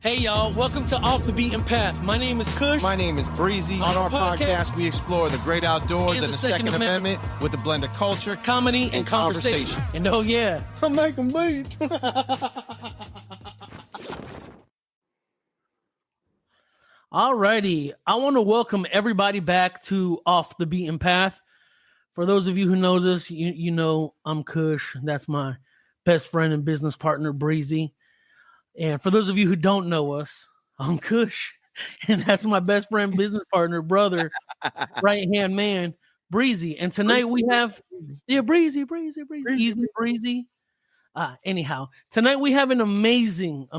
Hey y'all, welcome to Off the Beaten Path. My name is Kush. My name is Breezy. On our podcast, we explore the great outdoors and the Second Amendment with a blend of culture, comedy, and conversation. And oh yeah, I'm making beats. Alrighty, I want to welcome everybody back to Off the Beaten Path. For those of you who knows us, you know I'm Kush. That's my best friend and business partner, Breezy. And for those of you who don't know us, I'm Kush, and that's my best friend, business partner, brother, right-hand man, Breezy. And tonight we have, Breezy, easy Breezy. Anyhow, tonight we have an amazing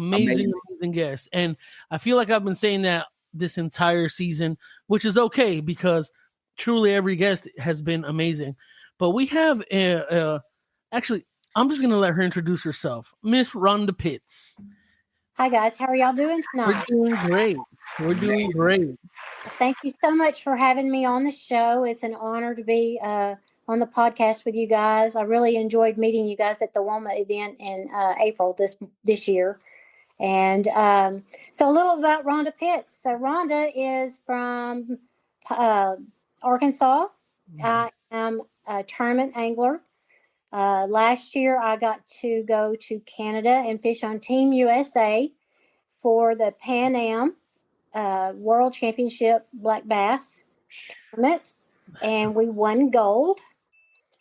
guest. And I feel like I've been saying that this entire season, which is okay because truly every guest has been amazing. But we have, actually, I'm just going to let her introduce herself. Miss Rhonda Pitts. Hi, guys. How are y'all doing tonight? We're doing great. Thank you so much for having me on the show. It's an honor to be on the podcast with you guys. I really enjoyed meeting you guys at the WOMA event in April this year. And so a little about Rhonda Pitts. So Rhonda is from Arkansas. I am a tournament angler. Last year, I got to go to Canada and fish on Team USA for the Pan Am World Championship Black Bass tournament, and we won gold.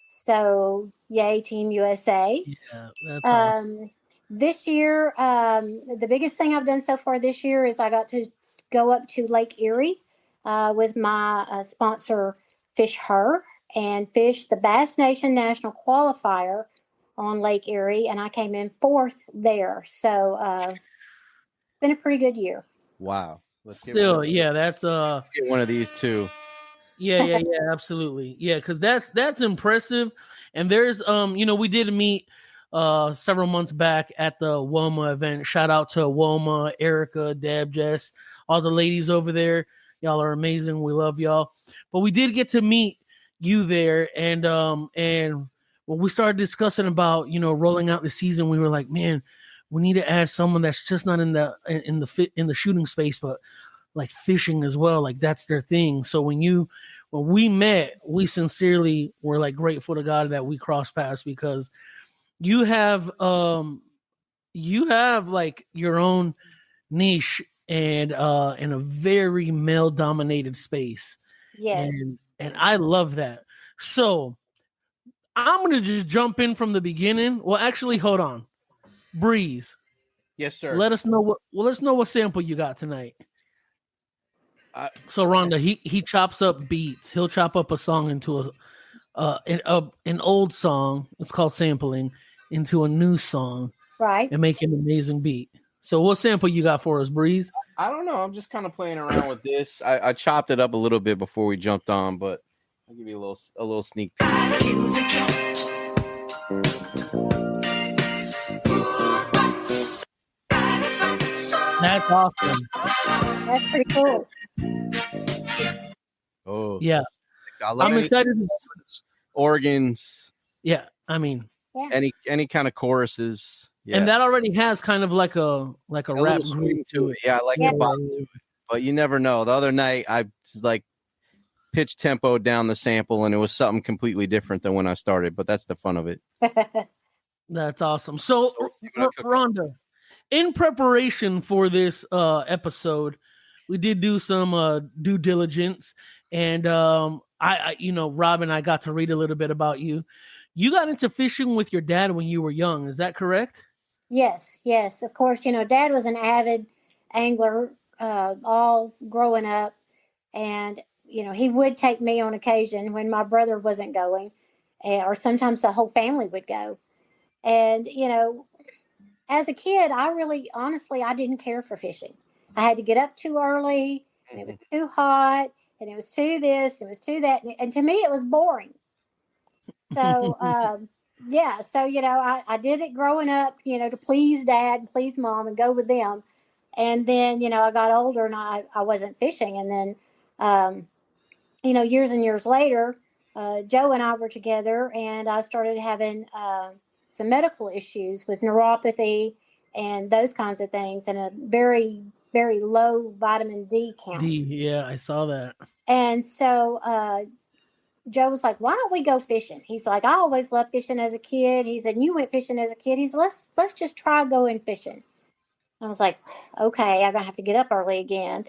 So, yay, Team USA. Yeah, that's awesome. This year, the biggest thing I've done so far this year is I got to go up to Lake Erie with my sponsor, Fish Her, and fish the Bass Nation National Qualifier on Lake Erie, and I came in 4th there. So it's been a pretty good year. Wow. That's get one of these too. Yeah, absolutely. Yeah, because that's impressive. And there's we did meet several months back at the WOMA event. Shout out to WOMA, Erica, Deb, Jess, all the ladies over there. Y'all are amazing. We love y'all. But we did get to meet you there, and when we started discussing about rolling out the season, we were like, man, we need to add someone that's just not in the shooting space, but like fishing as well. Like that's their thing. So when we met, we sincerely were like grateful to God that we crossed paths, because you have like your own niche and in a very male dominated space. Yes. And I love that. So I'm going to just jump in from the beginning. Well, actually, hold on. Breeze. Yes, sir. Let us know what sample you got tonight. So Rhonda, he chops up beats. He'll chop up a song into an old song. It's called sampling, into a new song. Right. And make an amazing beat. So what sample you got for us, Breeze? I don't know. I'm just kind of playing around with this. I chopped it up a little bit before we jumped on, but I'll give you a little sneak peek. That's awesome. That's pretty cool. Oh yeah, I'm excited. Organs. Yeah, I mean, any kind of choruses. Yeah. And that already has kind of like a rap swing to it. Yeah, like a bop to it. But you never know. The other night I like pitched tempo down the sample, and it was something completely different than when I started. But that's the fun of it. That's awesome. So Rhonda, in preparation for this episode, we did do some due diligence, and I Rob and I got to read a little bit about you. You got into fishing with your dad when you were young. Is that correct? Yes. Of course, Dad was an avid angler all growing up, and he would take me on occasion when my brother wasn't going, or sometimes the whole family would go. And as a kid, I didn't care for fishing. I had to get up too early, and it was too hot, and it was too this, and it was too that, and to me it was boring. So I did it growing up, to please Dad and please Mom and go with them. And then, I got older and I wasn't fishing. And then, years and years later, Joe and I were together, and I started having some medical issues with neuropathy and those kinds of things, and a very, very low vitamin D count. Yeah, I saw that. And so Joe was like, "Why don't we go fishing?" He's like, "I always loved fishing as a kid." He said, "You went fishing as a kid." He's, let's just try going fishing. I was like, "Okay, I'm gonna have to get up early again."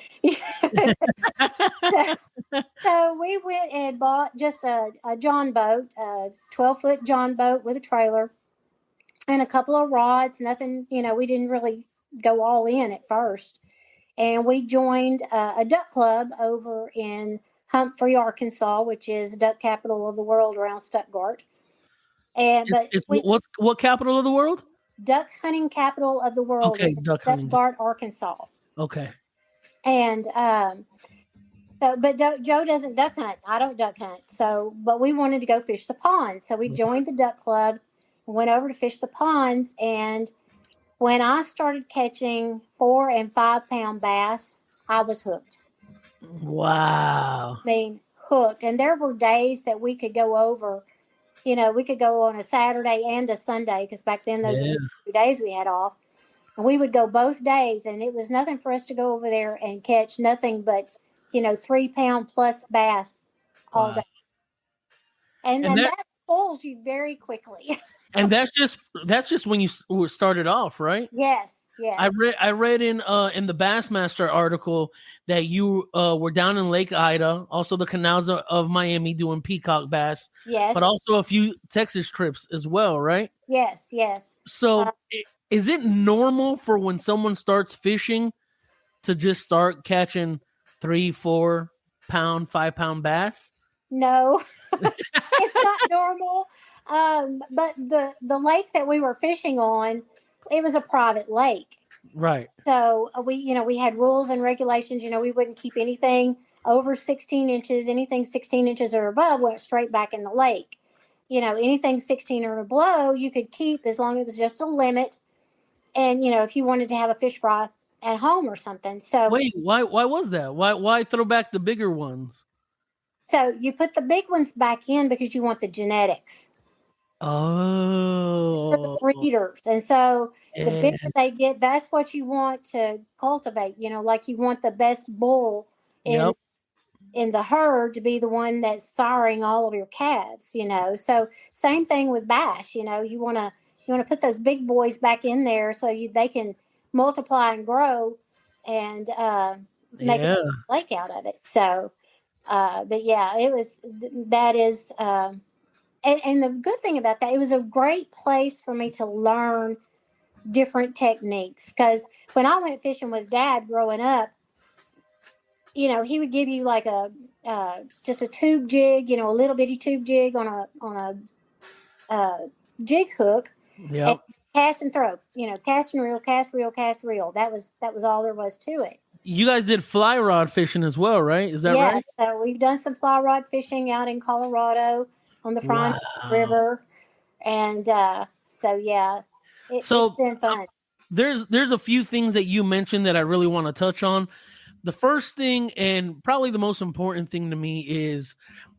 So we went and bought just a John boat, a 12-foot John boat with a trailer and a couple of rods. Nothing, we didn't really go all in at first. And we joined a duck club over in Humphrey, Arkansas, which is duck capital of the world around Stuttgart. What capital of the world? Duck hunting capital of the world. Okay, duck hunting. Stuttgart, Arkansas. Okay. And but Joe doesn't duck hunt. I don't duck hunt. But we wanted to go fish the ponds. So we joined the duck club, went over to fish the ponds. And when I started catching 4 and 5 pound bass, I was hooked. Wow. I mean, hooked. And there were days that we could go over, we could go on a Saturday and a Sunday, because back then those were the 2 days we had off. And we would go both days, and it was nothing for us to go over there and catch nothing but 3 pound plus bass all day. And that spoils you very quickly. And that's just when you started off, right? Yes. I read in the Bassmaster article that you were down in Lake Ida, also the canals of Miami doing peacock bass. Yes. But also a few Texas trips as well, right? Yes. So is it normal for when someone starts fishing to just start catching 3, 4 pound, 5 pound bass? No, it's not normal. But the lake that we were fishing on, it was a private lake. Right. So we had rules and regulations. We wouldn't keep anything over 16 inches. Anything 16 inches or above went straight back in the lake. Anything 16 or below you could keep as long as it was just a limit. And, if you wanted to have a fish fry at home or something. So wait, why was that? Why throw back the bigger ones? So you put the big ones back in because you want the genetics. Oh. For the breeders. And so the bigger they get, that's what you want to cultivate. Like you want the best bull in the herd to be the one that's siring all of your calves, So same thing with bass, you want to put those big boys back in there so they can multiply and grow and make a lake out of it. So but yeah, and the good thing about that, it was a great place for me to learn different techniques. Because when I went fishing with Dad growing up, he would give you like just a tube jig, a little bitty tube jig on a jig hook. Yep. Cast and throw, cast and reel, cast, reel, cast, reel. That was all there was to it. You guys did fly rod fishing as well, right? Is that right? Yeah, so we've done some fly rod fishing out in Colorado on the Frontenac River, and so yeah, it's been fun. There's a few things that you mentioned that I really want to touch on. The first thing, and probably the most important thing to me, is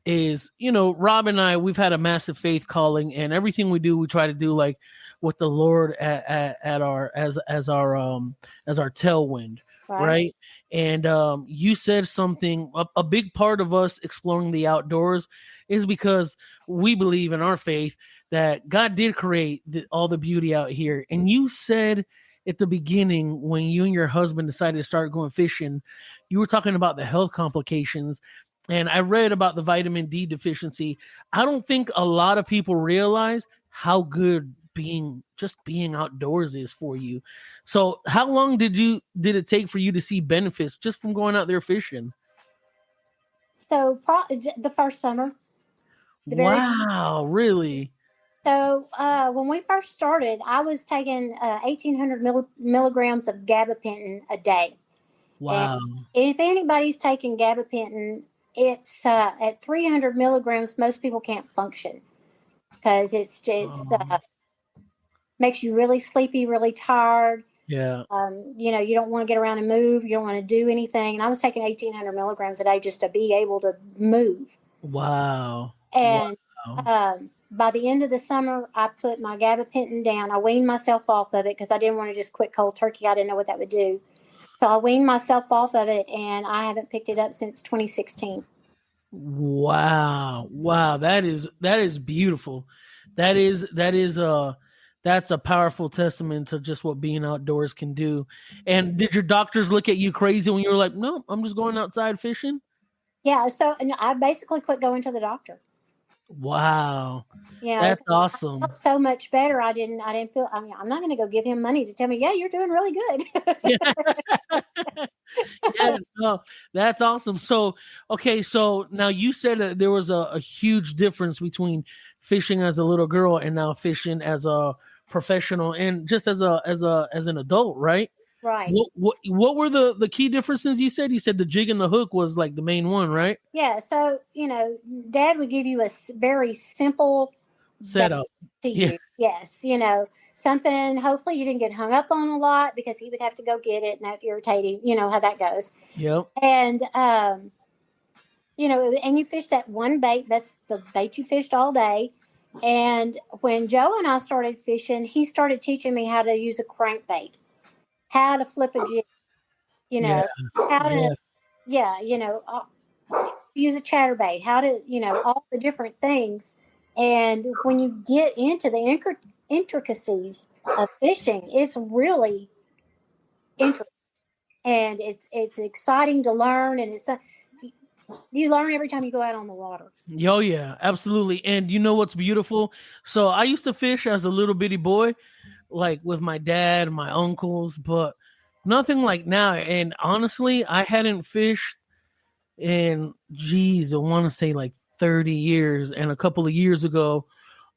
Rob and I, we've had a massive faith calling, and everything we do, we try to do like with the Lord at our as our tailwind. Right. And you said something, a big part of us exploring the outdoors is because we believe in our faith that God did create all the beauty out here. And you said at the beginning, when you and your husband decided to start going fishing, you were talking about the health complications. And I read about the vitamin D deficiency. I don't think a lot of people realize how good being outdoors is for you. So how long did it take for you to see benefits just from going out there fishing? So the first summer. Wow, really? So when we first started, I was taking 1,800 milligrams of gabapentin a day. Wow. And if anybody's taking gabapentin, it's at 300 milligrams, most people can't function because it's just makes you really sleepy, really tired. Yeah. You don't want to get around and move. You don't want to do anything. And I was taking 1,800 milligrams a day just to be able to move. Wow. And by the end of the summer, I put my gabapentin down. I weaned myself off of it because I didn't want to just quit cold turkey. I didn't know what that would do. So I weaned myself off of it, and I haven't picked it up since 2016. Wow. That is beautiful. That's a powerful testament to just what being outdoors can do. And did your doctors look at you crazy when you were like, no, I'm just going outside fishing? Yeah. So and I basically quit going to the doctor. Wow. You know, That's 'cause awesome. I felt so much better. I didn't feel, I mean, I'm not going to go give him money to tell me, yeah, you're doing really good. Yeah, no, that's awesome. So, okay, so now you said that there was a huge difference between fishing as a little girl and now fishing as a professional and just as an adult, right? Right. What were the key differences you said? You said the jig and the hook was like the main one, right? Yeah. So, Dad would give you a very simple Setup. to Yeah. you. Yes. Something, hopefully you didn't get hung up on a lot because he would have to go get it, and that irritating, how that goes. Yep. And, and you fish that one bait. That's the bait you fished all day. And when Joe and I started fishing, he started teaching me how to use a crankbait, how to flip a jig, Yeah. how to, Yeah. use a chatterbait, how to, all the different things. And when you get into the intricacies of fishing, it's really interesting, and it's exciting to learn, and you learn every time you go out on the water. Oh yeah, absolutely. And you know what's beautiful? So I used to fish as a little bitty boy, like with my dad and my uncles, but nothing like now. And honestly, I hadn't fished in, I want to say like 30 years. And a couple of years ago,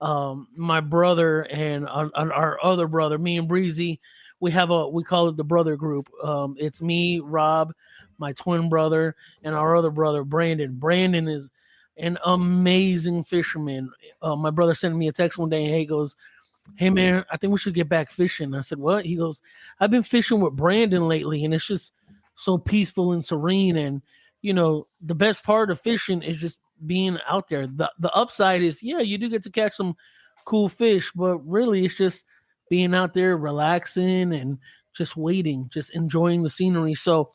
my brother and our other brother, me and Breezy, we call it the brother group. It's me, Rob, my twin brother, and our other brother, Brandon. Brandon is an amazing fisherman. My brother sent me a text one day, and he goes, "Hey man, I think we should get back fishing." I said, "What?" He goes, "I've been fishing with Brandon lately, and it's just so peaceful and serene. And the best part of fishing is just being out there. The upside is, yeah, you do get to catch some cool fish, but really it's just being out there, relaxing and just waiting, just enjoying the scenery." So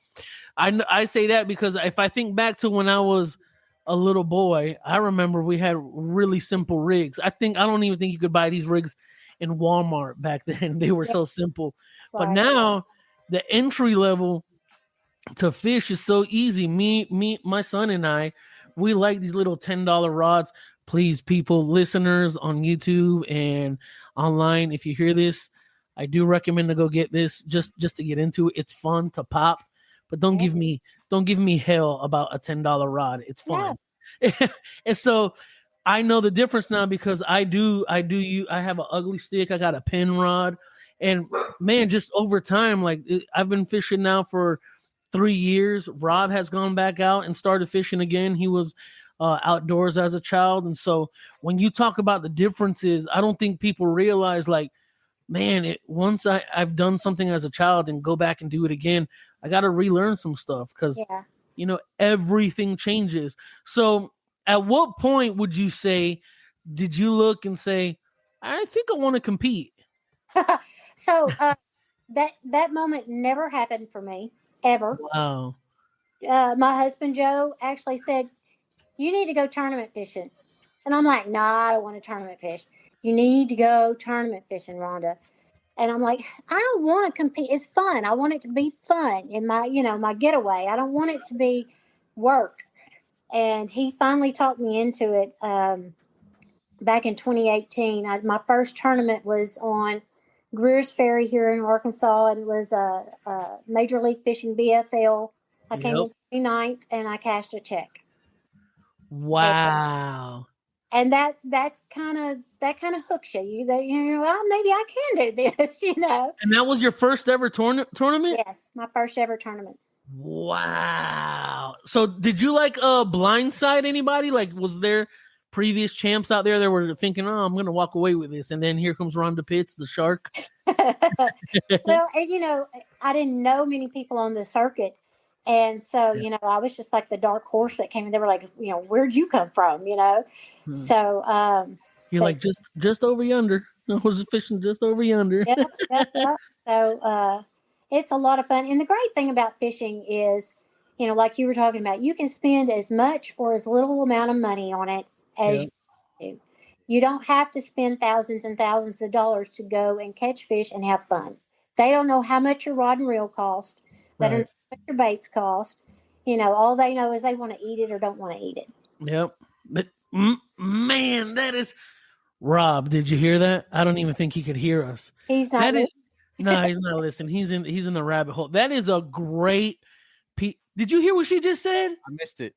I say that because if I think back to when I was a little boy, I remember we had really simple rigs. I don't even think you could buy these rigs in Walmart back then. They were so simple. But Right. now the entry level to fish is so easy. My son and I, we like these little $10 rods. Please, people, listeners on YouTube and online, if you hear this, I do recommend to go get this just to get into it. It's fun to pop, but don't give me hell about a $10 rod. It's fun. Yeah. And so I know the difference now because I have an ugly stick. I got a pin rod, and man, just over time, like I've been fishing now for 3 years. Rob has gone back out and started fishing again. He was outdoors as a child. And so when you talk about the differences, I don't think people realize, like, man, once I've done something as a child and go back and do it again, I got to relearn some stuff because, everything changes. So at what point would you say, did you look and say, I think I want to compete? So that moment never happened for me, ever. Wow. My husband Joe actually said, "You need to go tournament fishing," and I'm like, "Nah, I don't want to tournament fish." "You need to go tournament fishing, Rhonda." And I'm like, "I don't want to compete. It's fun. I want it to be fun in my getaway. I don't want it to be work." And he finally talked me into it. Back in 2018, my first tournament was on Greer's Ferry here in Arkansas, and it was a Major League Fishing BFL. I came in 29th, and I cashed a check. Wow. And that kind of hooks you. Well, maybe I can do this, And that was your first ever tournament? Yes, my first ever tournament. Wow. So did you blindside anybody? Like, was there previous champs out there that were thinking, "Oh, I'm going to walk away with this," and then here comes Rhonda Pitts, the shark? Well, and, I didn't know many people on the circuit. And so, I was just like the dark horse that came in. They were like, "Where'd you come from?" So You're like just over yonder. I was fishing just over yonder. Yep. So it's a lot of fun. And the great thing about fishing is, like you were talking about, you can spend as much or as little amount of money on it as you do. You don't have to spend thousands and thousands of dollars to go and catch fish and have fun. They don't know how much your rod and reel cost. They don't know how much your baits cost. All they know is they want to eat it or don't want to eat it. Yep. But man, that is Rob. Did you hear that? I don't even think he could hear us. He's not. No, he's not listening. He's in the rabbit hole. That is a great. Did you hear what she just said? I missed it.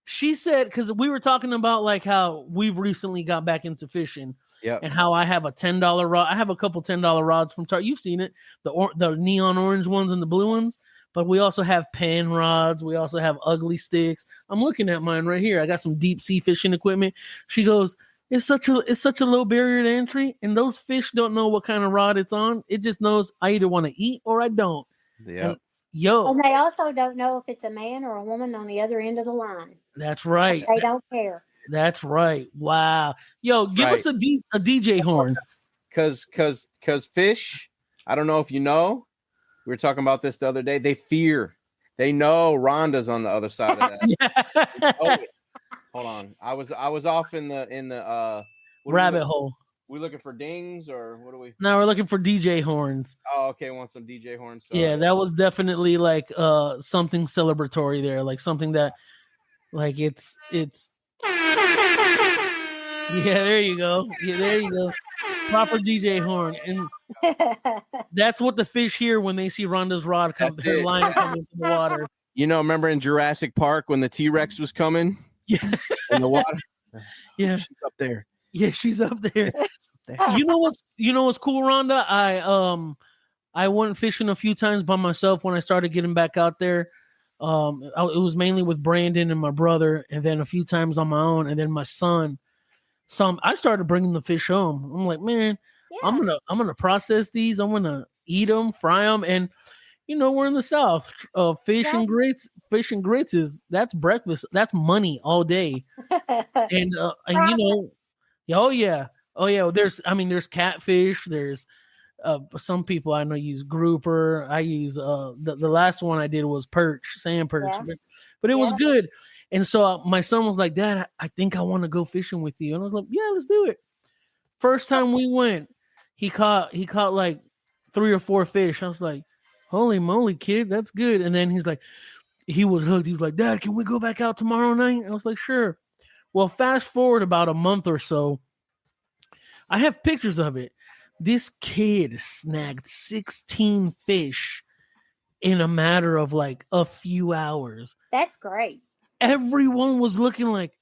She said, because we were talking about like how we've recently got back into fishing, and how I have a $10 rod. I have a couple $10 rods from Target. You've seen it, the neon orange ones and the blue ones. But we also have pan rods. We also have ugly sticks. I'm looking at mine right here. I got some deep sea fishing equipment. She goes, it's such a low barrier to entry, and those fish don't know what kind of rod it's on. It just knows I either want to eat or I don't. Yeah. And they also don't know if it's a man or a woman on the other end of the line. That's right. They don't care. That's right. Wow. Yo, give us a DJ horn. Cause fish, I don't know if you know, we were talking about this the other day. They fear. They know Rhonda's on the other side of that. Hold on. I was off in the rabbit hole. We looking for dings or what are we? No, we're looking for DJ horns. Oh, okay. Want some DJ horns? So. Yeah, that was definitely like something celebratory there, like something that, like it's. Yeah, there you go. Yeah, there you go. Proper DJ horn, and that's what the fish hear when they see Rhonda's rod come. Her line come into the water. Remember in Jurassic Park when the T-Rex was coming? Yeah, in the water. Yeah, she's up there. Yeah, she's up there. You know what's cool, Rhonda? I went fishing a few times by myself when I started getting back out there. It was mainly with Brandon and my brother, and then a few times on my own, and then my son. I started bringing the fish home. I'm like, man, I'm gonna process these. I'm gonna eat them, fry them, and we're in the South. Fish and grits that's breakfast. That's money all day. and oh yeah. There's catfish. There's some people I know use grouper. I use the last one I did was sand perch, but it was good. And so my son was like, Dad, I think I want to go fishing with you. And I was like, yeah, let's do it. First time we went, he caught like 3 or 4 fish. I was like, holy moly, kid, that's good. And then he was hooked. He was like, Dad, can we go back out tomorrow night? I was like, sure. Well, fast forward about a month or so, I have pictures of it. This kid snagged 16 fish in a matter of like a few hours. That's great. Everyone was looking like,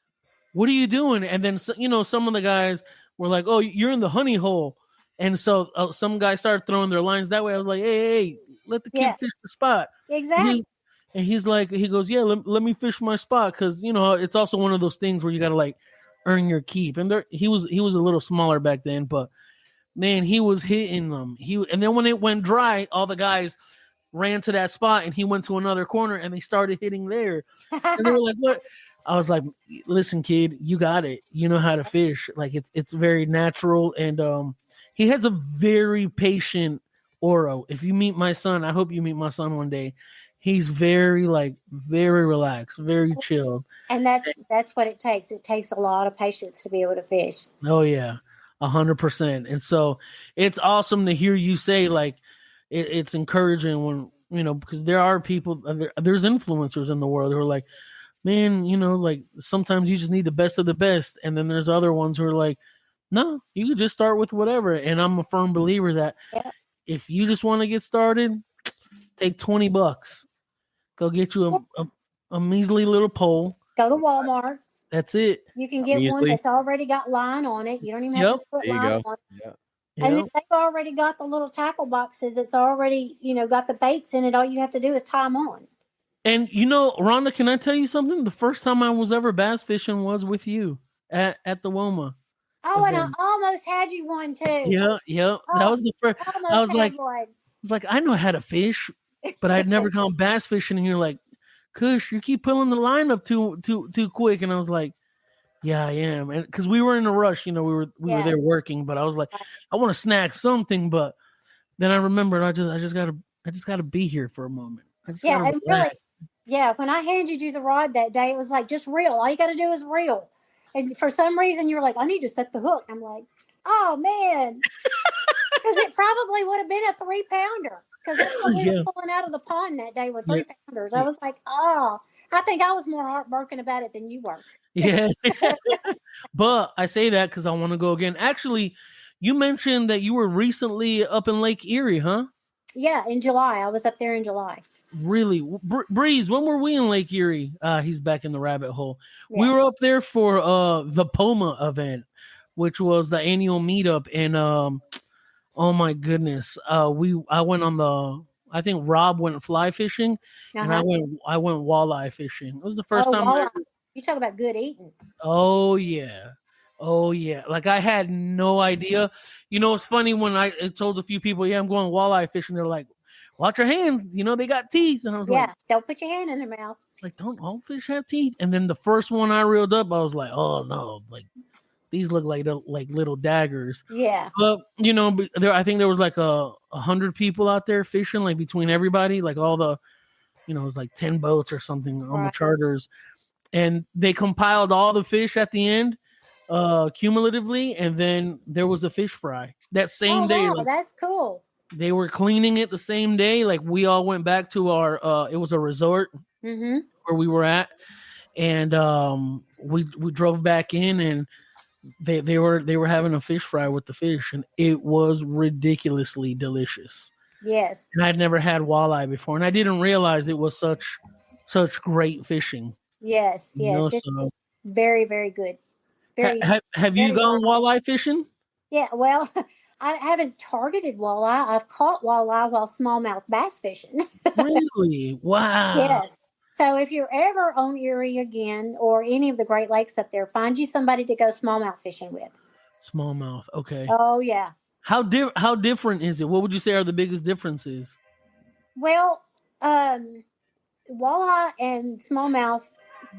what are you doing? And then, some of the guys were like, oh, you're in the honey hole. And so some guys started throwing their lines that way. I was like, hey, let the kid fish the spot. Exactly. He goes, yeah, let me fish my spot. Cause it's also one of those things where you got to like earn your keep. And he was a little smaller back then, but man, he was hitting them. And then when it went dry, all the guys ran to that spot and he went to another corner and they started hitting there. And they were like, what? I was like, listen, kid, you got it. You know how to fish. Like it's very natural. And he has a very patient aura. If you meet my son, I hope you meet my son one day. He's very relaxed, very chilled. And that's what it takes. It takes a lot of patience to be able to fish. Oh yeah, 100%. And so it's awesome to hear you say like, it's encouraging when, because there are people, there's influencers in the world who are like, man, like sometimes you just need the best of the best. And then there's other ones who are like, no, you could just start with whatever. And I'm a firm believer that if you just want to get started, take $20, go get you a measly little pole. Go to Walmart. That's it. You can get one that's already got line on it. You don't even have to put line on it. Yep. And then they've already got the little tackle boxes. It's already, got the baits in it. All you have to do is tie them on. And Rhonda, can I tell you something? The first time I was ever bass fishing was with you at the WOMA. Oh, and I almost had you one too. Yeah. Oh, that was the first. I was like, I know how to fish, but I'd never gone bass fishing. And you're like, Kush, you keep pulling the line up too quick. And I was like, Yeah, I am, and because we were in a rush, we were Yeah. there working, but I was like, I want to snack something, but then I remembered I just gotta be here for a moment. I just Yeah, gotta and really, relax. yeah, when I handed you the rod that day, it was like just reel. All you got to do is reel. And for some reason, you were like, I need to set the hook. I'm like, oh man, because it probably would have been a 3-pounder. Because that's what we Yeah, were pulling out of the pond that day were yeah, 3-pounders. I was like, oh, I think I was more heartbroken about it than you were. yeah. But I say that because I want to go again. Actually, you mentioned that you were recently up in Lake Erie, huh? Yeah, in July. I was up there in July. Really, Breeze. When were we in Lake Erie? He's back in the rabbit hole. We Yeah. were up there for the POMA event, which was the annual meetup, and oh my goodness, I went on the. I think Rob went fly fishing, and Uh-huh. I went walleye fishing. It was the first Oh, time I walleye. ever. You talk about good eating. Oh yeah. Oh yeah. Like I had no idea. It's funny when I told a few people, yeah, I'm going walleye fishing. They're like, watch your hands. They got teeth. And I was Yeah, don't put your hand in their mouth. like, don't all fish have teeth? And then the first one I reeled up, I was like, oh no, like these look like little daggers. Yeah. But I think there was like 100 people out there fishing, like between everybody, like all the, it was like 10 boats or something on the Right. charters, and they compiled all the fish at the end, cumulatively, and then there was a fish fry that same Oh, day. wow, Like that's cool. they were cleaning it the same day. Like we all went back to our. It was a resort Mm-hmm. where we were at, and we drove back in, and they were having a fish fry with the fish, and it was ridiculously delicious. Yes. And I'd never had walleye before, and I didn't realize it was such great fishing. Yes. Yes. It's So very, very good. Very, have you very gone versatile. walleye fishing? Yeah. Well, I haven't targeted walleye. I've caught walleye while smallmouth bass fishing. Really? Wow. Yes. So if you're ever on Erie again or any of the Great Lakes up there, find you somebody to go smallmouth fishing with. Smallmouth. Okay. Oh yeah. How different is it? What would you say are the biggest differences? Well, walleye and smallmouth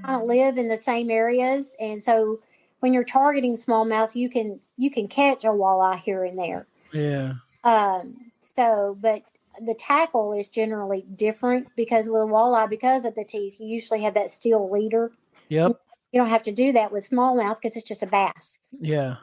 kind of live in the same areas, and so when you're targeting smallmouth, you can catch a walleye here and there. Yeah. But the tackle is generally different because with a walleye, because of the teeth, you usually have that steel leader. Yep. You don't have to do that with smallmouth because it's just a bass. Yeah.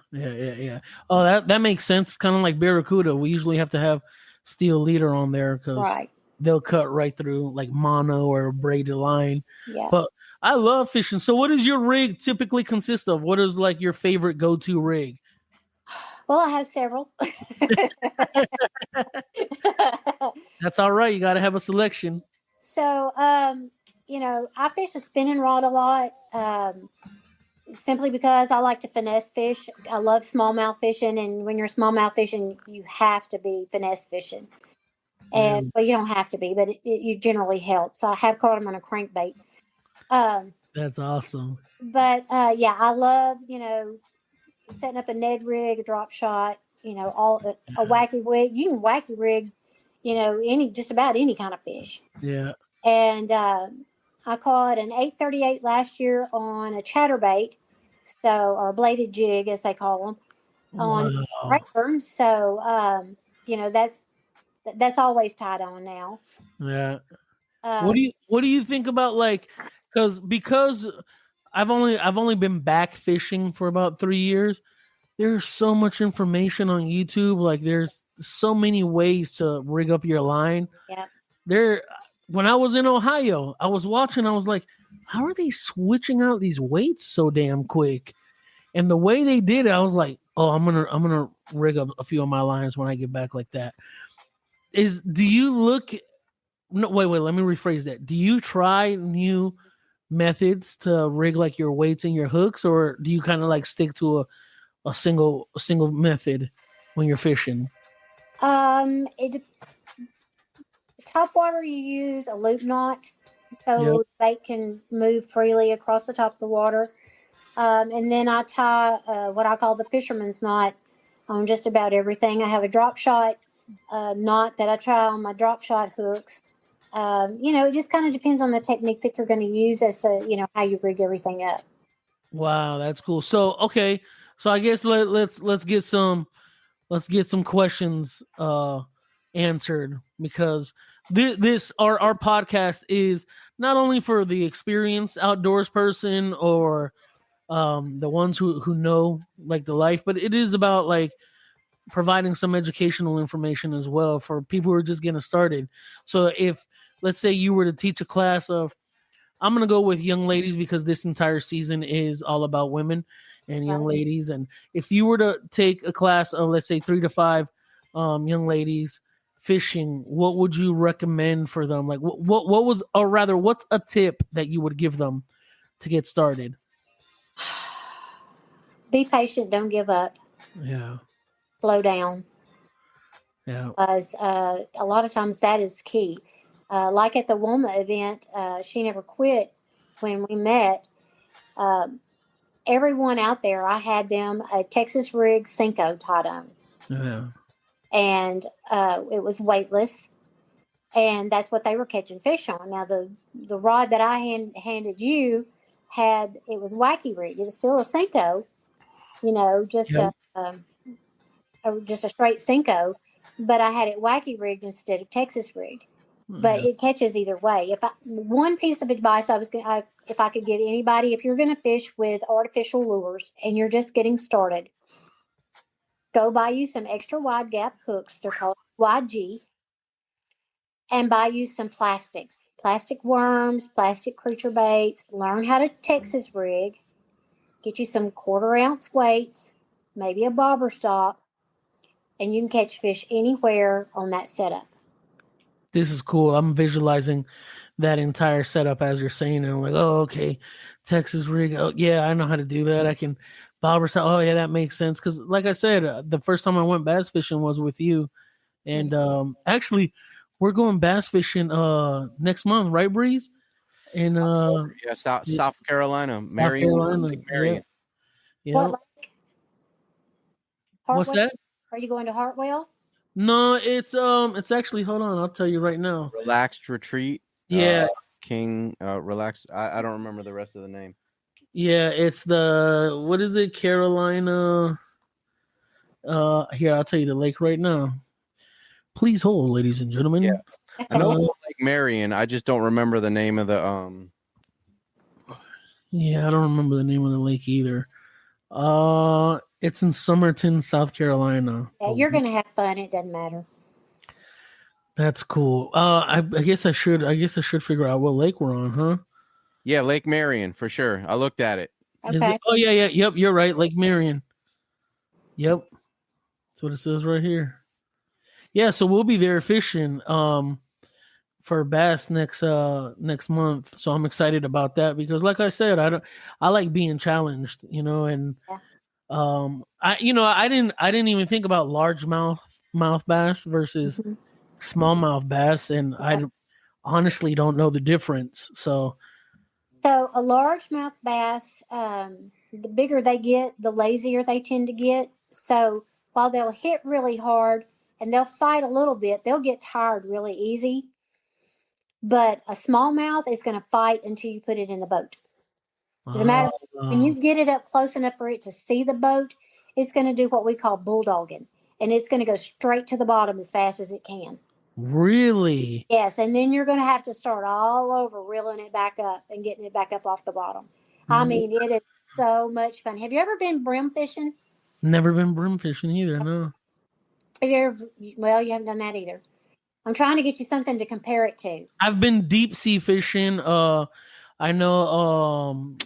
Oh, that makes sense. Kind of like barracuda. We usually have to have steel leader on there because Right. they'll cut right through like mono or braided line. Yeah. But I love fishing. So what does your rig typically consist of? What is like your favorite go-to rig? Well, I have several. That's all right. You got to have a selection. So, I fish a spinning rod a lot, simply because I like to finesse fish. I love smallmouth fishing, and when you're smallmouth fishing, you have to be finesse fishing. And well, you don't have to be, but you generally help. So I have caught them on a crankbait. That's awesome. But yeah, I love setting up a Ned rig, a drop shot. All a wacky rig. You can wacky rig, just about any kind of fish. Yeah. And I caught an 838 last year on a chatterbait, or a bladed jig as they call them, on Rayburn. So that's always tied on now. Yeah. What do you think about because I've only been back fishing for about 3 years. There's so much information on YouTube. Like there's so many ways to rig up your line. Yeah. When I was in Ohio, I was watching, I was like, how are they switching out these weights so damn quick? And the way they did it, I was like, oh, I'm gonna rig up a few of my lines when I get back like that. Do you look no wait, let me rephrase that. Do you try new methods to rig like your weights and your hooks, or do you kind of like stick to a single method when you're fishing? Top water, you use a loop knot so Yep. the bait can move freely across the top of the water. And then I tie what I call the fisherman's knot on just about everything. I have a drop shot knot that I try on my drop shot hooks. It just kind of depends on the technique that you're going to use as to how you rig everything up. Wow, that's cool. So okay, so I guess let's get some questions answered, because this our podcast is not only for the experienced outdoors person or the ones who know like the life, but it is about like providing some educational information as well for people who are just getting started. So if let's say you were to teach a class of, I'm going to go with young ladies because this entire season is all about women and young Right. ladies. And if you were to take a class of, let's say, 3 to 5 young ladies fishing, what would you recommend for them? Like what was, or rather, what's a tip that you would give them to get started? Be patient. Don't give up. Yeah. Slow down. Yeah. Because a lot of times that is key. Like at the WOMA event, she never quit when we met. Everyone out there, I had them a Texas rig Cinco tied on, Yeah. and it was weightless, and that's what they were catching fish on. Now the rod that I handed you it was wacky rig. It was still a Cinco, just Yeah. just a straight Cinco, but I had it wacky rigged instead of Texas rigged. But Yeah. it catches either way. One piece of advice if I could give anybody, if you're going to fish with artificial lures and you're just getting started, go buy you some extra wide gap hooks. They're called YG, and buy you some plastic worms, plastic creature baits. Learn how to Texas rig. Get you some 1/4 ounce weights, maybe a bobber stop, and you can catch fish anywhere on that setup. This is cool. I'm visualizing that entire setup as you're saying it. I'm like, oh, okay, Texas rig. Oh, yeah, I know how to do that. I can bobber style. Oh, yeah, that makes sense. Because, like I said, the first time I went bass fishing was with you, and actually, we're going bass fishing next month, right, Breeze? In Yeah, South Carolina, South Marion, Carolina. Lake Marion. Yeah. What lake? What's Hartwell? that? Are you going to Hartwell? No, it's actually, hold on, I'll tell you right now. Relaxed Retreat. Yeah. King Relax. I don't remember the rest of the name. Yeah, it's what is it, Carolina? Here, I'll tell you the lake right now. Please hold, ladies and gentlemen. Yeah. I know it's Lake Marion. I just don't remember the name of the Yeah, I don't remember the name of the lake either. It's in Somerton, South Carolina. Yeah, you're going to have fun. It doesn't matter. That's cool. I guess I should figure out what lake we're on, huh? Yeah, Lake Marion for sure. I looked at it. Okay. Oh yeah, yep, you're right, Lake Marion. Yep. That's what it says right here. Yeah, so we'll be there fishing for bass next month. So I'm excited about that because like I said, I like being challenged, and Yeah. I didn't even think about largemouth bass versus smallmouth bass, and I honestly don't know the difference. So So a largemouth bass, the bigger they get, the lazier they tend to get. So while they'll hit really hard and they'll fight a little bit, they'll get tired really easy. But a smallmouth is going to fight until you put it in the boat. As a matter of fact, when you get it up close enough for it to see the boat, it's going to do what we call bulldogging. And it's going to go straight to the bottom as fast as it can. really, Yes, and then you're going to have to start all over reeling it back up and getting it back up off the bottom. I mean, it is so much fun. Have you ever been brim fishing? never been brim fishing either. No. Have you ever? Well, you haven't done that either. I'm trying to get you something to compare it to. I've been deep sea fishing. I know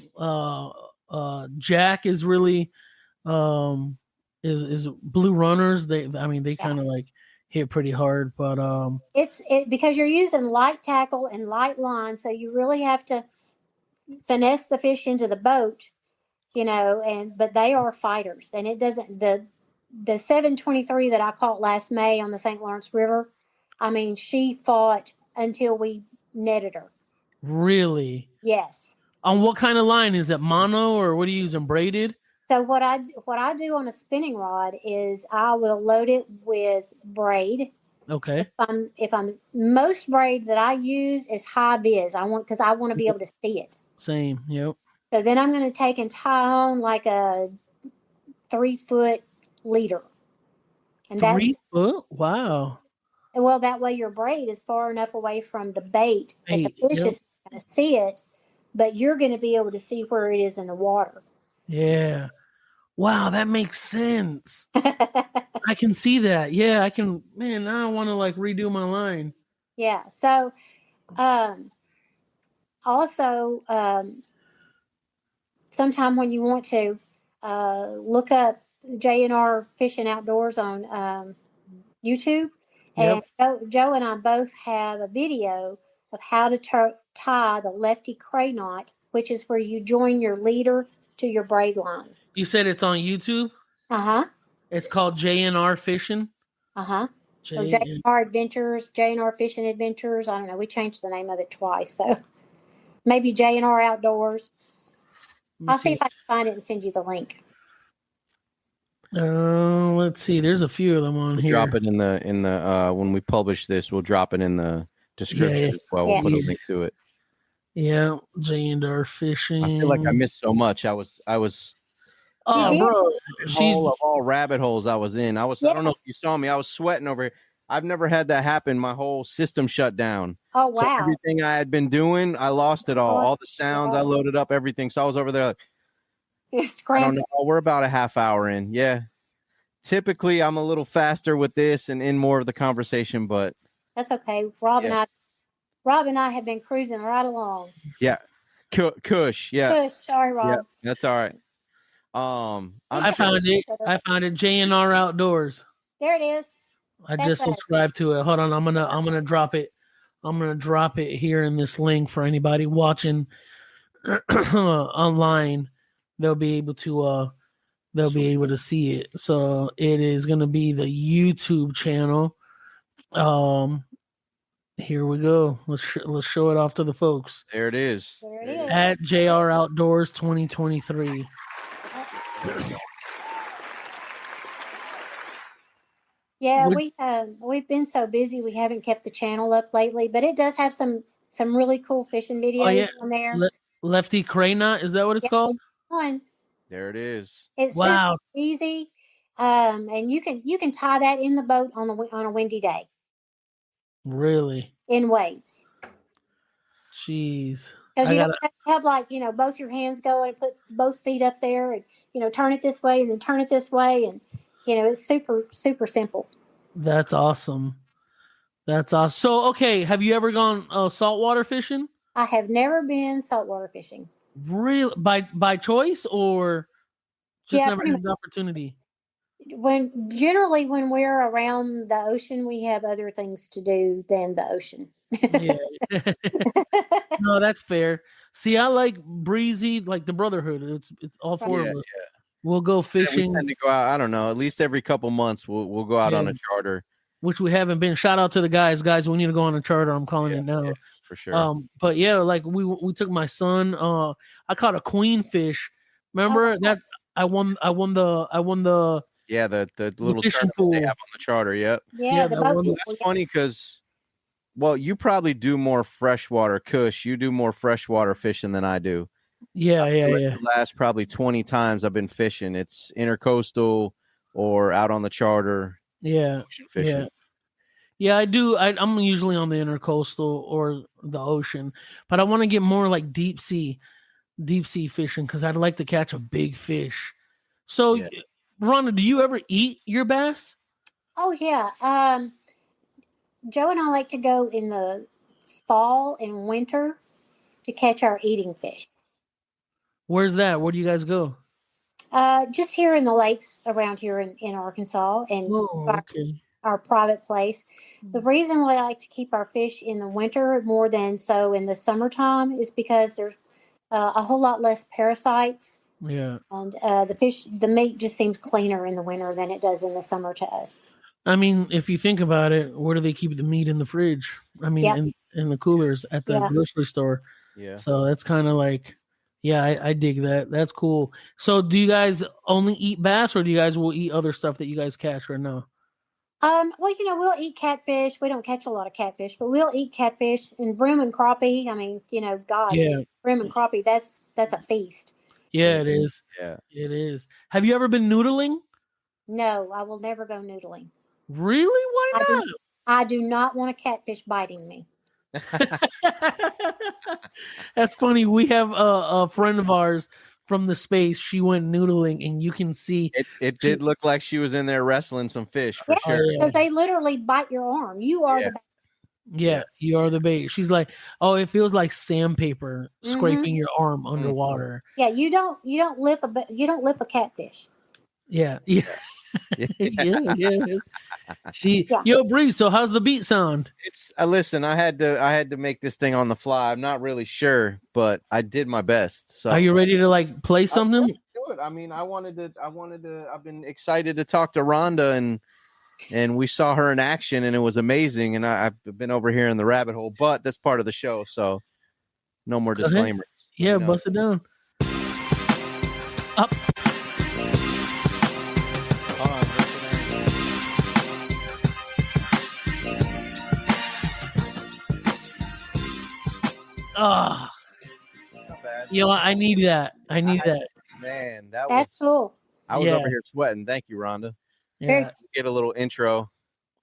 Jack is really is Blue Runners. They kind of like hit pretty hard, but It's because you're using light tackle and light line, so you really have to finesse the fish into the boat, but they are fighters, and it doesn't the 723 that I caught last May on the St. Lawrence River. I mean, she fought until we netted her. really, Yes. on what kind of line is it? Mono or what are you using? Braided? So what I do on a spinning rod is I will load it with braid. Okay. If I'm most braid that I use is high vis. Because I want to be able to see it. Same. Yep. So then I'm going to take and tie on like a 3-foot leader. And 3 foot? Wow. well, that way your braid is far enough away from the bait that the fish Yep. is going to see it, but you're going to be able to see where it is in the water. Yeah. Wow, that makes sense. I can see that. Yeah, I can. Man, now I want to like redo my line. Yeah. So, also, sometime when you want to look up J&R Fishing Outdoors on YouTube, Yep. and Joe and I both have a video of how to tie the lefty cray knot, which is where you join your leader to your braid line. You said it's on YouTube? Uh-huh. It's called J&R Fishing? Uh-huh. So J- J&R Adventures, J&R Fishing Adventures. I don't know. We changed the name of it twice. So maybe J&R Outdoors. I'll see if I can find it and send you the link. Let's see. There's a few of them on here. Drop it in the when we publish this, we'll drop it in the description as well. We'll put a link to it. Yeah, J&R Fishing. I feel like I missed so much. I was Oh, bro. hole of all rabbit holes I was in. I don't know if you saw me. I was sweating over here. I've never had that happen. My whole system shut down. Oh, wow. So everything I had been doing, I lost it all. All the sounds, I loaded up everything. So I was over there like, I don't know. We're about a half hour in. Yeah. Typically, I'm a little faster with this and in more of the conversation, but that's okay. Rob and I have been cruising right along. Yeah. Kush. Yeah. Kush. Sorry, Rob. Yeah, that's all right. I found it. J&R Outdoors. There it is. I just subscribed to it. Hold on, I'm gonna drop it. I'm gonna drop it here in this link for anybody watching online. They'll be able to see it. So it is gonna be the YouTube channel. Here we go. Let's show it off to the folks. There it is. There it is. At JR Outdoors 2023. Yeah, we've been so busy we haven't kept the channel up lately, but it does have some really cool fishing videos on there. Lefty Cray Knot, is that what it's called? Fun. There it is. It's super easy, and you can tie that in the boat on a windy day. Really? In waves. Jeez. Because you don't have like both your hands go and put both feet up there and turn it this way and then turn it this way and. It's super, super simple. That's awesome. That's awesome. So, okay, have you ever gone saltwater fishing? I have never been saltwater fishing. Really? By choice or just never had the opportunity? Generally when we're around the ocean, we have other things to do than the ocean. Yeah. No, that's fair. See, I like breezy, like the brotherhood. It's all four of us. Yeah. We'll go fishing. We tend to go out, I don't know, at least every couple months we'll go out on a charter. Which we haven't been. Shout out to the guys. Guys, we need to go on a charter. I'm calling it now. Yeah, for sure. But yeah, like we took my son. I caught a queenfish. Remember that I won the the little fishing pool they have on the charter. Yep. Yeah, that's funny because you probably do more freshwater. Kush, you do more freshwater fishing than I do. Yeah. The last probably 20 times I've been fishing, it's intercoastal or out on the charter. Yeah, ocean fishing. Yeah, I do. I'm usually on the intercoastal or the ocean, but I want to get more like deep sea fishing because I'd like to catch a big fish. So, Rhonda, do you ever eat your bass? Oh yeah. Joe and I like to go in the fall and winter to catch our eating fish. Where's that? Where do you guys go? Just here in the lakes around here in Arkansas and our private place. The reason we like to keep our fish in the winter more than so in the summertime is because there's a whole lot less parasites. Yeah. And the meat just seems cleaner in the winter than it does in the summer to us. I mean, if you think about it, where do they keep the meat in the fridge? I mean, in the coolers at the grocery store. Yeah. So that's kind of like, I dig that. That's cool. So do you guys only eat bass or do you guys will eat other stuff that you guys catch or no? Well, we'll eat catfish. We don't catch a lot of catfish, but we'll eat catfish and brim and crappie. I mean, brim and crappie, that's a feast. Yeah, it is. Yeah. It is. Have you ever been noodling? No, I will never go noodling. Really? Why not? I do not want a catfish biting me. That's funny. We have a friend of ours from the space. She went noodling, and you can see It did look like she was in there wrestling some fish for sure. Because they literally bite your arm. You are the Yeah, you are the bait. She's like, oh, it feels like sandpaper scraping your arm underwater. Yeah, you don't lip a catfish. Yeah. Yeah. Yo, Bree, so how's the beat sound? It's listen, I had to make this thing on the fly. I'm not really sure, but I did my best. So are you ready to like play something? Do it. I mean, I wanted to I've been excited to talk to Rhonda and we saw her in action and it was amazing. And I've been over here in the rabbit hole, but that's part of the show. So no more disclaimers. Yeah, bust it down. Up. Oh, yo, I need that. Man, that's cool. I was over here sweating. Thank you, Rhonda. Yeah. Get a little intro.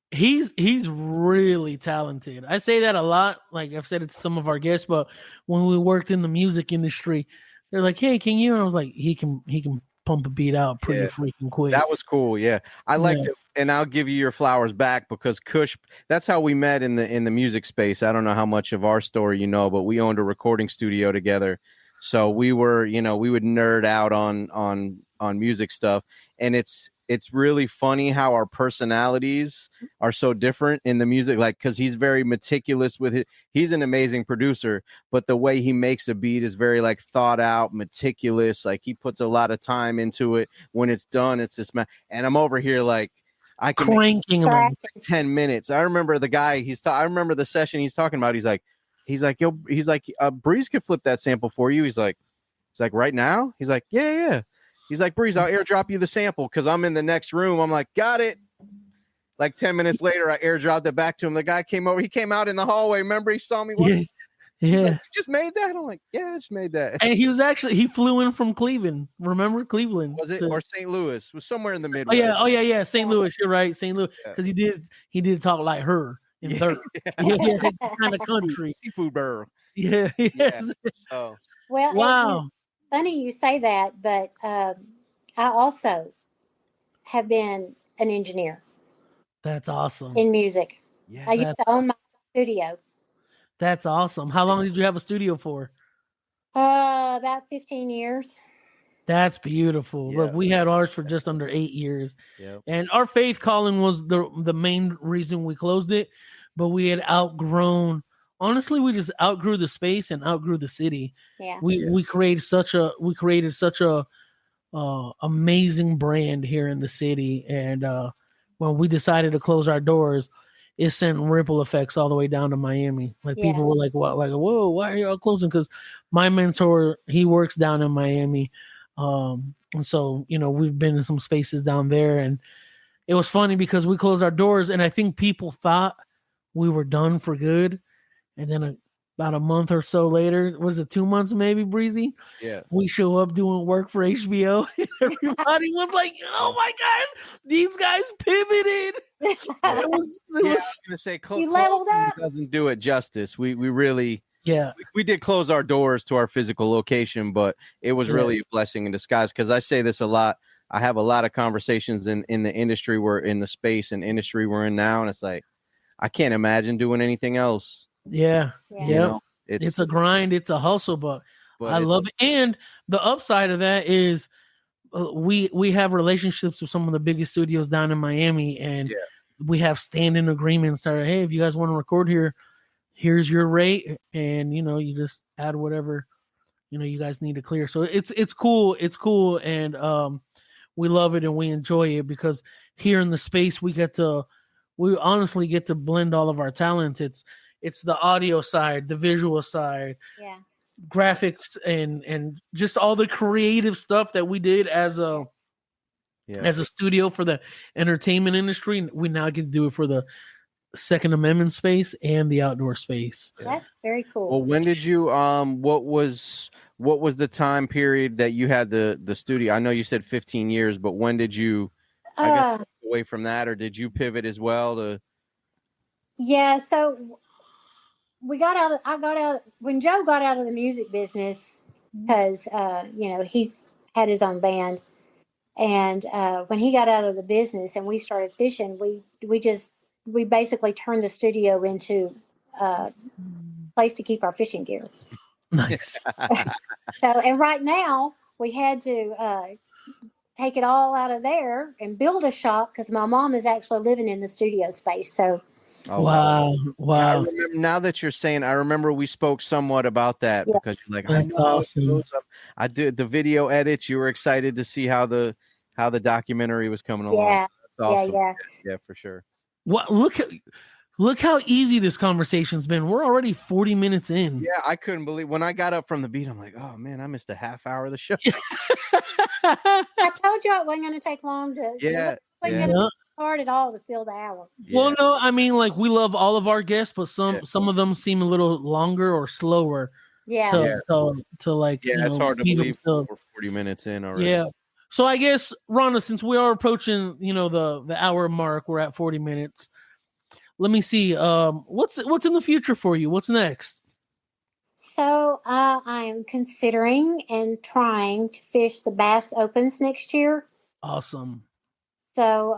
He's really talented. I say that a lot. Like I've said it to some of our guests, but when we worked in the music industry, they're like, "Hey, can you?" And I was like, "He can pump a beat out pretty freaking quick." That was cool. Yeah, I liked it, and I'll give you your flowers back because Kush. That's how we met in the music space. I don't know how much of our story you know, but we owned a recording studio together. So we were, we would nerd out on music stuff, and it's really funny how our personalities are so different in the music, like because he's very meticulous with it. He's an amazing producer, but the way he makes a beat is very like thought out, meticulous. Like he puts a lot of time into it. When it's done, it's this and I'm over here like I can cranking him like 10 minutes. I remember the guy I remember the session he's talking about. He's like, yo, Breeze could flip that sample for you. He's like, right now? He's like, yeah. He's like, Breeze, I'll airdrop you the sample because I'm in the next room. I'm like, got it. Like 10 minutes later, I airdropped it back to him. The guy came over. He came out in the hallway. Remember, he saw me. Yeah. Like, you just made that? I'm like, yeah, I just made that. And he flew in from Cleveland. Remember Cleveland? Was it or St. Louis? It was somewhere in the Midwest. Oh yeah. St. Louis. You're right, St. Louis. Because he did talk like her in third. Yeah, kind of country. Seafood burr. Yeah. So wow. Funny you say that, but I also have been an engineer. That's awesome. In music. Yeah, I used to own my studio. That's awesome. How long did you have a studio for? About 15 years. That's beautiful. Yeah. Look, we had ours for just under 8 years. Yep. And our faith calling was the main reason we closed it, but we had outgrown. Honestly, we just outgrew the space and outgrew the city. Yeah. We created such a amazing brand here in the city, and when we decided to close our doors, it sent ripple effects all the way down to Miami. Like people were like, "What? Like, whoa, why are y'all closing?" Because my mentor, he works down in Miami, and so we've been in some spaces down there, and it was funny because we closed our doors, and I think people thought we were done for good. And then about a month or so later, was it 2 months maybe, Breezy? Yeah. We show up doing work for HBO. And everybody was like, oh my God, these guys pivoted. It was I was going to say, you leveled up. Doesn't do it justice. We really, yeah, we did close our doors to our physical location, but it was really a blessing in disguise. Because I say this a lot. I have a lot of conversations in the industry in the space and industry we're in now. And it's like, I can't imagine doing anything else. Yeah. It's a grind, it's a hustle, but I love it. And the upside of that is we have relationships with some of the biggest studios down in Miami, and we have standing agreements that are, hey, if you guys want to record here, here's your rate, and you just add whatever you guys need to clear. So it's cool, and we love it and we enjoy it because here in the space we honestly get to blend all of our talents. It's the audio side, the visual side, graphics, and just all the creative stuff that we did as a studio for the entertainment industry. We now get to do it for the Second Amendment space and the outdoor space. That's very cool. Well, when did you what was what was the time period that you had the studio? I know you said 15 years, but when did you, I guess, away from that, or did you pivot as well to? Yeah, so I got out when Joe got out of the music business because, he's had his own band. And when he got out of the business and we started fishing, we basically turned the studio into a place to keep our fishing gear. Nice. And right now we had to take it all out of there and build a shop because my mom is actually living in the studio space. So, wow. I remember, now that you're saying, I remember we spoke somewhat about that because you're like, I know how it goes. I did the video edits. You were excited to see how the documentary was coming along. Yeah, That's awesome. yeah, for sure. What? Look how easy this conversation's been. We're already 40 minutes in. Yeah, I couldn't believe when I got up from the beat. I'm like, oh man, I missed a half hour of the show. I told you it wasn't going to take long to. It wasn't going to be hard at all to fill the hour. Well, no, I mean, like, we love all of our guests, but some of them seem a little longer or slower. Yeah. To like, it's hard to believe we're 40 minutes in already. Yeah. So I guess, Rhonda, since we are approaching, the hour mark, we're at 40 minutes. Let me see. What's in the future for you? What's next? So I am considering and trying to fish the Bass Opens next year. Awesome. So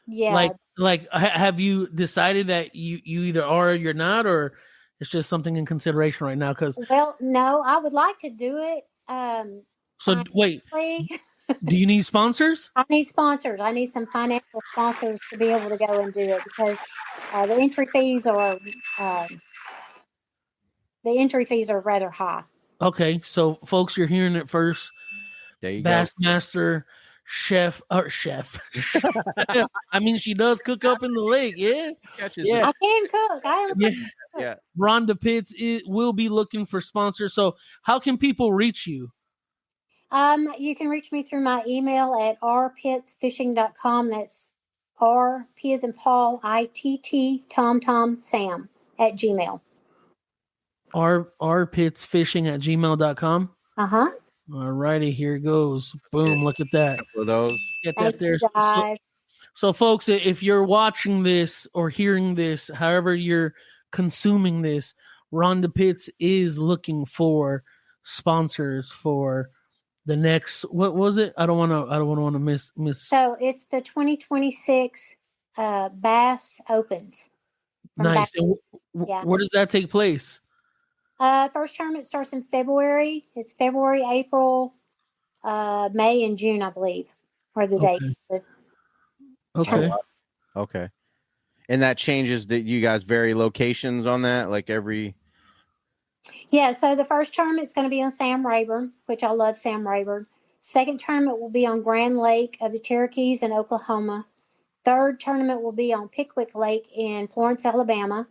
yeah. Like, have you decided that you either are or you're not, or it's just something in consideration right now? Well, no, I would like to do it. So wait. Do you need sponsors? I need sponsors. I need some financial sponsors to be able to go and do it because the entry fees are rather high. Okay, so folks, you're hearing it first. There you Bassmaster chef. I mean, she does cook up in the lake. Yeah. I can cook. I am. Yeah. Rhonda Pitts will be looking for sponsors. So how can people reach you? You can reach me through my email at rpittsfishing.com. That's R-P as in Paul, I-T-T, Tom, Sam at Gmail. rpittsfishing@gmail.com. Uh-huh. All righty, here it goes. Boom, look at that. For those. Get that there. So folks, if you're watching this or hearing this, however you're consuming this, Rhonda Pitts is looking for sponsors for the next, what was it? I don't want to miss. So it's the 2026 Bass Opens. Nice. Where does that take place? First tournament starts in February. It's February, April, May, and June, I believe, are the dates. Okay. And that changes that you guys vary locations on that, like every. Yeah, so the first tournament's going to be on Sam Rayburn, which I love Sam Rayburn. Second tournament will be on Grand Lake of the Cherokees in Oklahoma. Third tournament will be on Pickwick Lake in Florence, Alabama.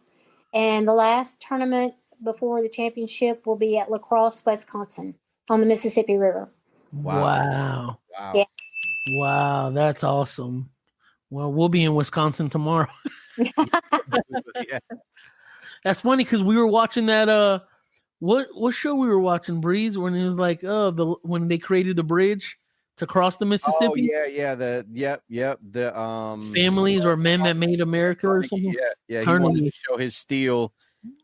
And the last tournament before the championship will be at La Crosse, Wisconsin on the Mississippi River. Wow. Yeah. Wow, that's awesome. Well, we'll be in Wisconsin tomorrow. Yeah. That's funny because we were watching that what show we were watching, Breeze, when it was like when they created the bridge to cross the Mississippi. Oh yeah. The Families or Men That Made America or something. Yeah. He wanted to show his steel.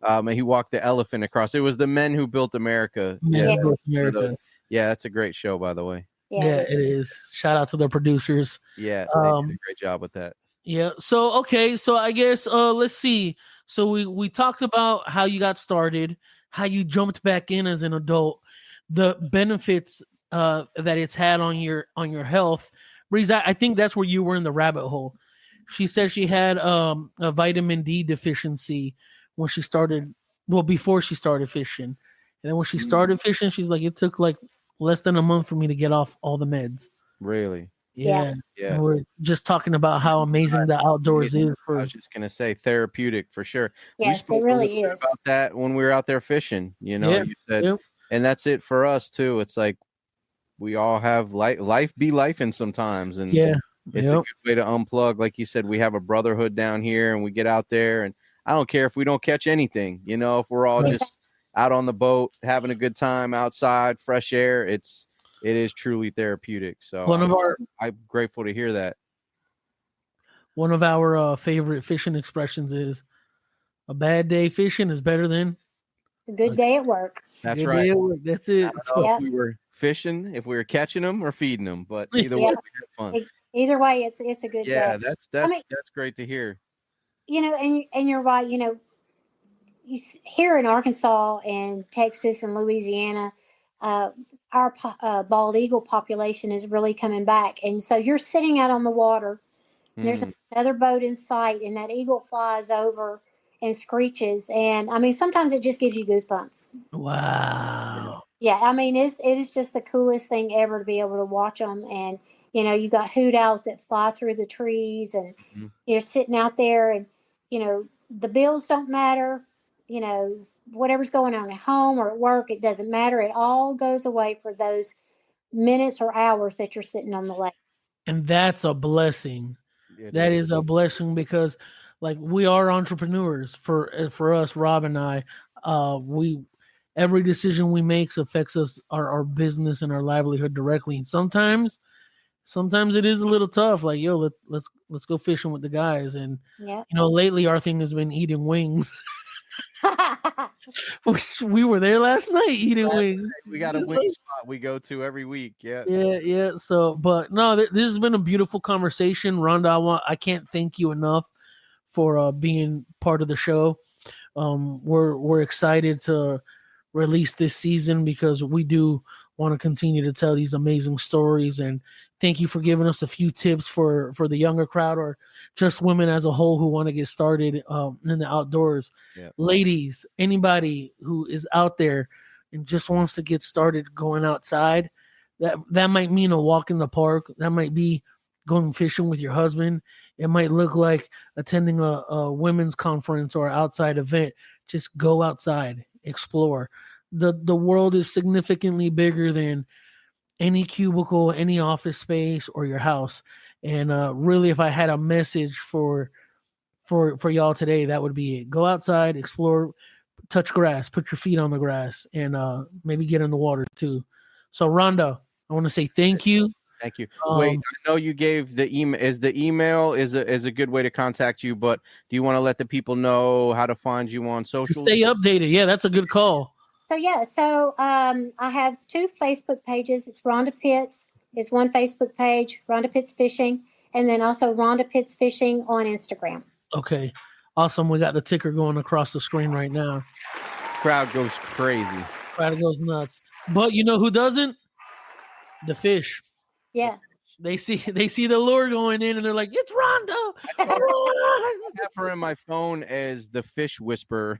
And he walked the elephant across. It was the Men Who Built America. Built America. Yeah, that's a great show, by the way. Yeah, it is. Shout out to the producers. Yeah, they did a great job with that. Yeah. So okay. So I guess let's see. So we talked about how you got started, how you jumped back in as an adult, the benefits that it's had on your health. Breeze, I think that's where you were in the rabbit hole. She said she had a vitamin D deficiency when she started. Well, before she started fishing, and then when she started fishing, she's like, it took like less than a month for me to get off all the meds. Really? Yeah. And we're just talking about how amazing the outdoors is. I was just gonna say therapeutic for sure. Yes, it really is. About that when we were out there fishing, you said, and that's it for us too. It's like we all have life be lifing sometimes, and it's a good way to unplug. Like you said, we have a brotherhood down here, and we get out there, and I don't care if we don't catch anything. If we're all just out on the boat, having a good time outside, fresh air. It is truly therapeutic. So I'm grateful to hear that. One of our favorite fishing expressions is a bad day fishing is better than a good day at work. That's right. That's it. So if we were fishing, if we were catching them or feeding them, but either way, we had fun. Either way, it's a good day. Yeah, that's great to hear. And you're right. Here in Arkansas and Texas and Louisiana, our bald eagle population is really coming back. And so you're sitting out on the water, and there's another boat in sight, and that eagle flies over and screeches. And I mean, sometimes it just gives you goosebumps. Wow. Yeah, I mean, it is just the coolest thing ever to be able to watch them. And, you got hoot owls that fly through the trees, and you're sitting out there, and, the bills don't matter. Whatever's going on at home or at work, it doesn't matter. It all goes away for those minutes or hours that you're sitting on the lake. And that's a blessing. That is a blessing because, like, we are entrepreneurs. For us, Rob and I, every decision we make affects us, our business and our livelihood directly. And sometimes it is a little tough. Like, yo, let's go fishing with the guys. And lately our thing has been eating wings. We were there last night eating wings. We got a wing spot we go to every week. Yeah. So, but no, this has been a beautiful conversation, Rhonda. I can't thank you enough for being part of the show. We're excited to release this season because we do want to continue to tell these amazing stories. And thank you for giving us a few tips for the younger crowd or just women as a whole who want to get started in the outdoors. Ladies, anybody who is out there and just wants to get started going outside, that might mean a walk in the park. That might be going fishing with your husband. It might look like attending a women's conference or outside event. Just go outside, explore. The world is significantly bigger than any cubicle, any office space, or your house. And really, if I had a message for y'all today, that would be it. Go outside, explore, touch grass, put your feet on the grass, and maybe get in the water too. So, Rhonda, I want to say thank you. Thank you. Wait, I know you gave the email. Is the email is a good way to contact you? But do you want to let the people know how to find you on social? Stay updated. Yeah, that's a good call. So I have 2 Facebook pages. It's Rhonda Pitts is one Facebook page, Rhonda Pitts Fishing, and then also Rhonda Pitts Fishing on Instagram. Okay, awesome. We got the ticker going across the screen right now. Crowd goes crazy. Crowd goes nuts. But you know who doesn't? The fish. Yeah. They see the lure going in and they're like, it's Rhonda. I have her in my phone as the fish whisperer.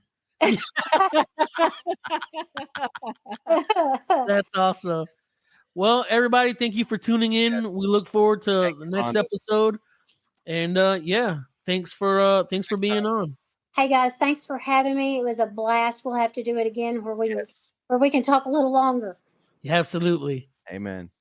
That's awesome. Well, everybody, thank you for tuning in. We look forward to the next episode. And thanks for being on. Hey guys, thanks for having me. It was a blast. We'll have to do it again where we can talk a little longer. Yeah, absolutely. Amen.